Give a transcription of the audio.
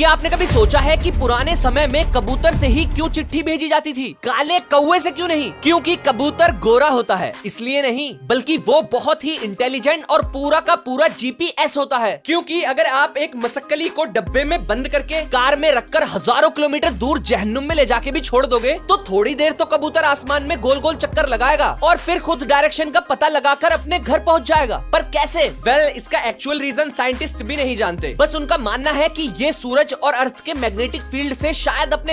क्या आपने कभी सोचा है कि पुराने समय में कबूतर से ही क्यों चिट्ठी भेजी जाती थी, काले कौवे से क्यों नहीं? क्योंकि कबूतर गोरा होता है, इसलिए नहीं, बल्कि वो बहुत ही इंटेलिजेंट और पूरा का पूरा जीपीएस होता है। क्योंकि अगर आप एक मसक्कली को डब्बे में बंद करके कार में रखकर हजारों किलोमीटर दूर जहन्नुम में ले जाके भी छोड़ दोगे तो थोड़ी देर तो कबूतर आसमान में गोल गोल चक्कर लगाएगा और फिर खुद डायरेक्शन का पता लगाकर अपने घर पहुंच जाएगा। पर कैसे? इसका एक्चुअल रीजन साइंटिस्ट भी नहीं जानते। बस उनका मानना है कि ये सूरज और अर्थ के मैग्नेटिक फील्ड से शायद अपने